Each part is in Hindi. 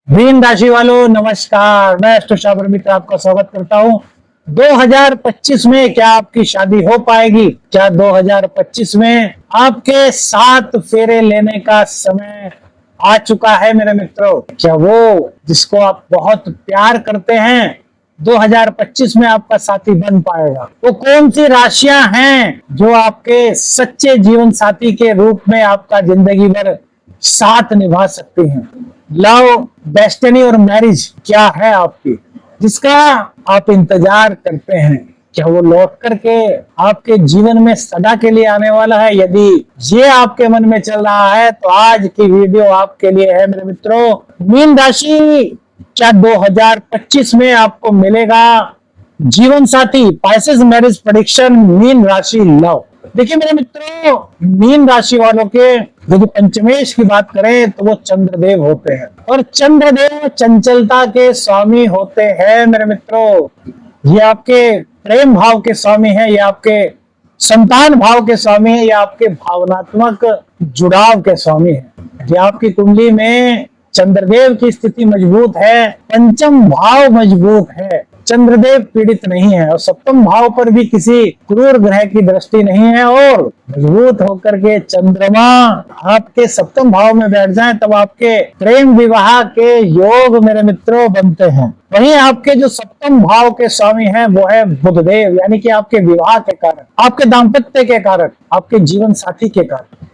मीन राशि वालों नमस्कार। मैं तुषार मित्र आपका स्वागत करता हूं। 2025 में क्या आपकी शादी हो पाएगी? क्या 2025 में आपके 7 फेरे लेने का समय आ चुका है मेरे मित्रों? क्या वो जिसको आप बहुत प्यार करते हैं 2025 में आपका साथी बन पाएगा? वो कौन सी राशियां हैं जो आपके सच्चे जीवन साथी के रूप में आपका जिंदगी भर साथ निभा सकती हैं? लव, डेस्टिनी और मैरिज क्या है आपकी जिसका आप इंतजार करते हैं? क्या वो लौट करके आपके जीवन में सदा के लिए आने वाला है? यदि ये आपके मन में चल रहा है तो आज की वीडियो आपके लिए है मेरे मित्रों। मीन राशि, क्या 2025 में आपको मिलेगा जीवन साथी? पाइसेस मैरिज प्रेडिक्शन, मीन राशि लव। देखिए मेरे मित्रों, मीन राशि वालों के यदि पंचमेश की बात करें तो वो चंद्रदेव होते हैं और चंद्रदेव चंचलता के स्वामी होते हैं मेरे मित्रों। ये आपके प्रेम भाव के स्वामी है, ये आपके संतान भाव के स्वामी है, ये आपके भावनात्मक जुड़ाव के स्वामी है। यदि आपकी कुंडली में चंद्रदेव की स्थिति मजबूत है, पंचम भाव मजबूत है, चंद्रदेव पीड़ित नहीं है और सप्तम भाव पर भी किसी क्रूर ग्रह की दृष्टि नहीं है और मजबूत होकर के चंद्रमा आपके सप्तम भाव में बैठ जाए तब आपके प्रेम विवाह के योग मेरे मित्रों बनते हैं। वहीं आपके जो सप्तम भाव के स्वामी हैं वो है बुधदेव, यानी कि आपके विवाह के कारक, आपके दाम्पत्य के कारक, आपके जीवन साथी के कारक।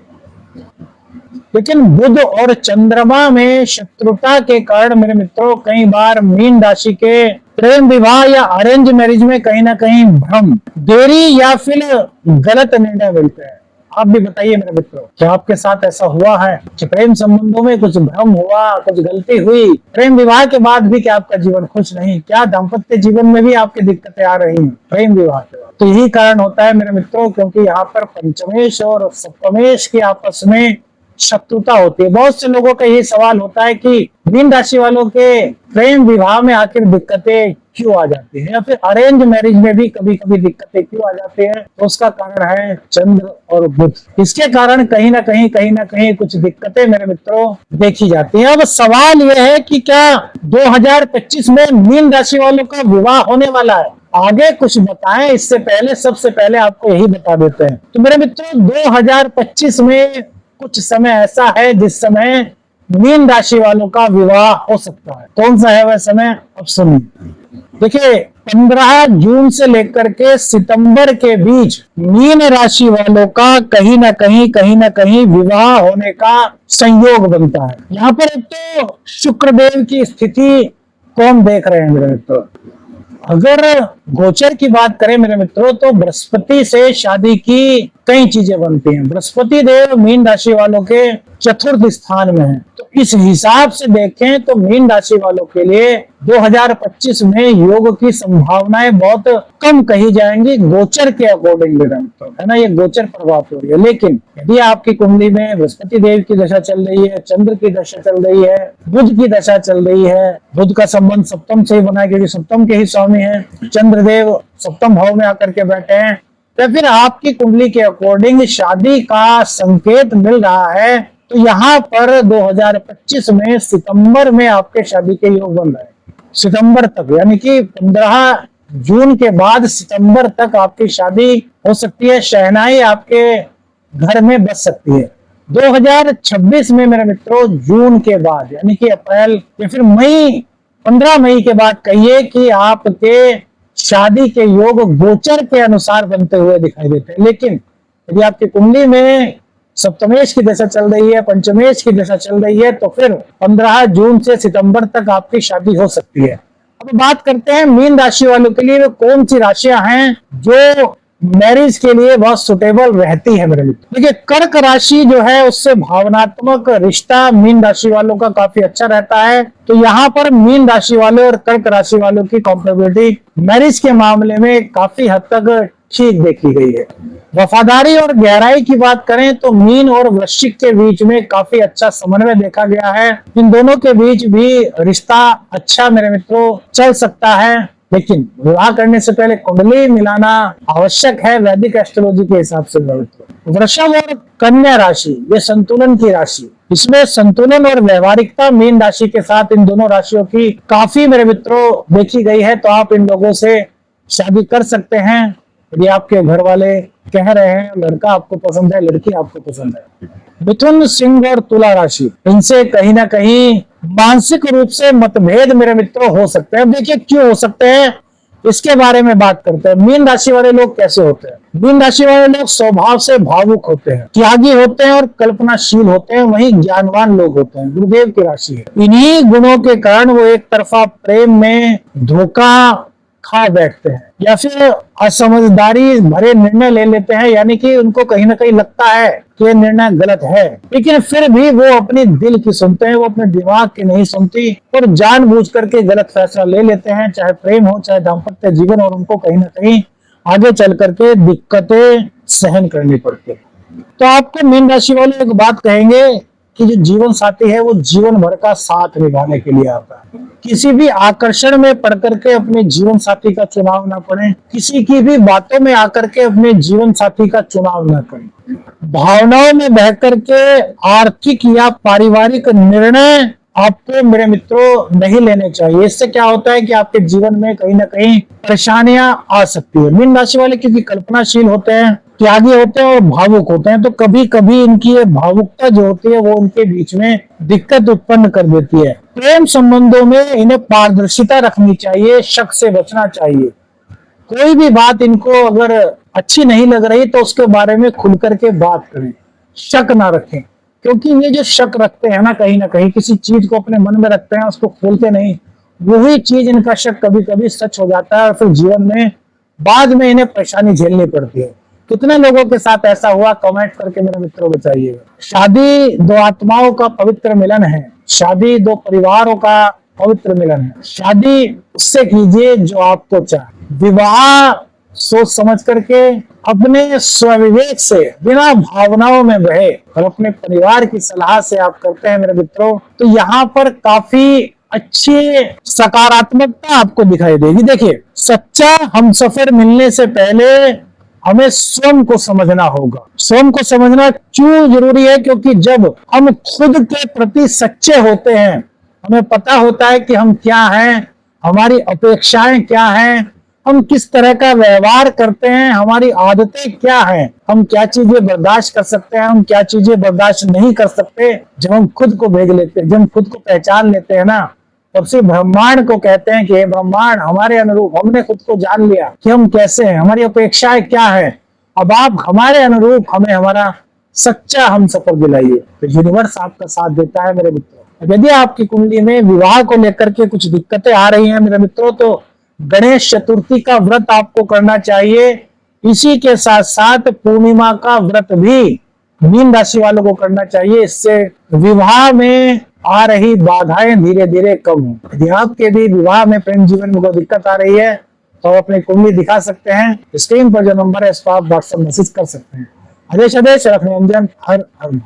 लेकिन बुध और चंद्रमा में शत्रुता के कारण मेरे मित्रों कई बार मीन राशि के प्रेम विवाह या अरेंज मैरिज में कहीं ना कहीं भ्रम, देरी या फिर गलत निर्णय मिलते हैं। आप भी बताइए मेरे मित्रों, क्या आपके साथ ऐसा हुआ है कि प्रेम संबंधों में कुछ भ्रम हुआ, कुछ गलती हुई? प्रेम विवाह के बाद भी क्या आपका जीवन खुश नहीं? क्या दाम्पत्य जीवन में भी आपकी दिक्कतें आ रही हैं प्रेम विवाह के बाद? तो यही कारण होता है मेरे मित्रों, क्योंकि यहाँ पर पंचमेश और सप्तमेश की आपस में शत्रुता होती है। बहुत से लोगों का यही सवाल होता है कि मीन राशि वालों के प्रेम विवाह में आखिर दिक्कतें क्यों आ जाती हैं, या फिर अरेंज मैरिज में भी कभी कभी दिक्कतें क्यों आ जाती हैं? तो उसका कारण है चंद्र और बुध। इसके कारण कहीं ना कहीं कुछ दिक्कतें मेरे मित्रों देखी जाती हैं। अब सवाल यह है कि क्या 2025 में मीन राशि वालों का विवाह होने वाला है? आगे कुछ बताएं इससे पहले सबसे पहले आपको यही बता देते हैं। तो मेरे मित्रों, 2025 में कुछ समय ऐसा है जिस समय मीन राशि वालों का विवाह हो सकता है। कौन सा है वह समय? अब सुनिए। देखिए, 15 जून से लेकर के सितंबर के बीच मीन राशि वालों का कहीं ना कहीं विवाह होने का संयोग बनता है। यहाँ पर एक तो शुक्रदेव की स्थिति कौन देख रहे हैं मेरे मित्रों? अगर गोचर की बात करें मेरे मित्रों तो बृहस्पति से शादी की कई चीजें बनती हैं। बृहस्पति देव मीन राशि वालों के चतुर्थ स्थान में है, तो इस हिसाब से देखें तो मीन राशि वालों के लिए 2025 में योग की संभावनाएं बहुत कम कही जाएंगी गोचर के अकॉर्डिंग, है ना। ये गोचर प्रभाव हो रही है। लेकिन यदि आपकी कुंडली में बृहस्पति देव की दशा चल रही है, चंद्र की दशा चल रही है, बुध की दशा चल रही है, बुध का संबंध सप्तम से ही बना है क्योंकि सप्तम के ही स्वामी है, चंद्रदेव सप्तम भाव में आकर के बैठे हैं, तो फिर आपकी कुंडली के अकॉर्डिंग शादी का संकेत मिल रहा है। तो यहाँ पर 2025 में सितंबर में आपके शादी के योग बन रहे हैं। सितंबर तक, यानी कि 15 जून के बाद सितंबर तक आपकी शादी हो सकती है। शहनाई आपके घर में बच सकती है। 2026 में मेरे मित्रों जून के बाद, यानी कि अप्रैल या फिर मई, 15 मई के बाद कहिए कि आपके शादी के योग गोचर के अनुसार बनते हुए दिखाई देते हैं। लेकिन यदि आपकी कुंडली में सप्तमेश की दशा चल रही है, पंचमेश की दशा चल रही है, तो फिर 15 जून से सितंबर तक आपकी शादी हो सकती है। अब बात करते हैं मीन राशि वालों के लिए कौन सी राशियां हैं जो मैरिज के लिए बहुत सुटेबल रहती है मेरे मित्र। देखिए, कर्क राशि जो है उससे भावनात्मक रिश्ता मीन राशि वालों का काफी अच्छा रहता है। तो यहाँ पर मीन राशि वालों और कर्क राशि वालों की कॉम्पेबिलिटी मैरिज के मामले में काफी हद तक ठीक देखी गई है। वफादारी और गहराई की बात करें तो मीन और वृश्चिक के बीच में काफी अच्छा समन्वय देखा गया है। इन दोनों के बीच भी रिश्ता अच्छा मेरे मित्रों चल सकता है। लेकिन विवाह करने से पहले कुंडली मिलाना आवश्यक है वैदिक एस्ट्रोलॉजी के हिसाब से। वृषभ और कन्या राशि ये संतुलन की राशि, इसमें संतुलन और व्यवहारिकता मीन राशि के साथ इन दोनों राशियों की काफी मेरे मित्रों देखी गई है। तो आप इन लोगों से शादी कर सकते हैं यदि आपके घर वाले कह रहे हैं, लड़का आपको पसंद है, लड़की आपको पसंद है। मिथुन, सिंह और तुला राशि, इनसे कहीं ना कहीं मानसिक रूप से मतभेद मेरे मित्रों हो सकते हैं। देखिए क्यों हो सकते हैं, इसके बारे में बात करते हैं। मीन राशि वाले लोग कैसे होते हैं? मीन राशि वाले लोग स्वभाव से भावुक होते हैं, त्यागी होते हैं और कल्पनाशील होते हैं, वहीं ज्ञानवान लोग होते हैं। गुरुदेव की राशि है। इन्हीं गुणों के कारण वो एक तरफा प्रेम में धोखा खा बैठते हैं या फिर असमझदारी भरे निर्णय ले लेते हैं, यानी कि उनको कहीं ना कहीं लगता है कि ये निर्णय गलत है, लेकिन फिर भी वो अपने दिल की सुनते हैं, वो अपने दिमाग की नहीं सुनती और जानबूझ करके गलत फैसला ले लेते हैं, चाहे प्रेम हो चाहे दाम्पत्य जीवन, और उनको कहीं ना कहीं आगे चल करके दिक्कतें सहन करनी पड़ती है। तो आपको मीन राशि वाले एक बात कहेंगे कि जो जीवन साथी है वो जीवन भर का साथ निभाने के लिए आता है। किसी भी आकर्षण में पड़ करके अपने जीवन साथी का चुनाव ना करें, किसी की भी बातों में आकर के अपने जीवन साथी का चुनाव ना करें। भावनाओं में बह करके आर्थिक या पारिवारिक निर्णय आपको मेरे मित्रों नहीं लेने चाहिए। इससे क्या होता है कि आपके जीवन में कहीं ना कहीं परेशानियां आ सकती है। मीन राशि वाले क्योंकि कल्पनाशील होते हैं, त्यागी होते हैं और भावुक होते हैं, तो कभी कभी इनकी ये भावुकता जो होती है वो उनके बीच में दिक्कत उत्पन्न कर देती है। प्रेम संबंधों में इन्हें पारदर्शिता रखनी चाहिए, शक से बचना चाहिए। कोई भी बात इनको अगर अच्छी नहीं लग रही तो उसके बारे में खुल करके बात करें, शक ना रखें, क्योंकि ये जो शक रखते हैं ना कहीं किसी चीज को अपने मन में रखते हैं, उसको खोलते नहीं, वही चीज इनका शक कभी कभी सच हो जाता है और फिर जीवन में बाद में इन्हें परेशानी झेलनी पड़ती है। कितने लोगों के साथ ऐसा हुआ, कमेंट करके मेरे मित्रों बताइएगा। शादी दो आत्माओं का पवित्र मिलन है, शादी दो परिवारों का पवित्र मिलन है। शादी उससे कीजिए जो आपको चाहे। विवाह सोच समझ करके अपने स्वविवेक से बिना भावनाओं में बहे और अपने परिवार की सलाह से आप करते हैं मेरे मित्रों, तो यहाँ पर काफी अच्छी सकारात्मकता आपको दिखाई देगी। देखिए, सच्चा हमसफर मिलने से पहले हमें स्वयं को समझना होगा। स्वयं को समझना क्यों जरूरी है? क्योंकि जब हम खुद के प्रति सच्चे होते हैं, हमें पता होता है कि हम क्या हैं, हमारी अपेक्षाएं क्या हैं, हम किस तरह का व्यवहार करते हैं, हमारी आदतें क्या हैं, हम क्या चीजें बर्दाश्त कर सकते हैं, हम क्या चीजें बर्दाश्त नहीं कर सकते। जब हम खुद को भेज लेते हैं, जब हम खुद को पहचान लेते हैं ना, तब से ब्रह्मांड को कहते हैं कि हे ब्रह्मांड, हमारे अनुरूप हमने खुद को जान लिया कि हम कैसे हैं, हमारी अपेक्षाएं क्या है। अब आप हमारे अनुरूप हमें हमारा सच्चा हम सफर दिलाइए, तो यूनिवर्स आपका साथ देता है मेरे मित्रों। यदि आपकी कुंडली में विवाह को लेकर के कुछ दिक्कतें आ रही हैं मेरे मित्रों, तो गणेश चतुर्थी का व्रत आपको करना चाहिए। इसी के साथ साथ पूर्णिमा का व्रत भी मीन राशि वालों को करना चाहिए। इससे विवाह में आ रही बाधाएं धीरे धीरे कम हो। यदि आपके भी विवाह में, प्रेम जीवन में कोई दिक्कत आ रही है तो अपनी कुंडली दिखा सकते हैं। स्क्रीन पर जो नंबर है इस पर आप व्हाट्सएप मैसेज कर सकते हैं। आदेश रखने, हर हर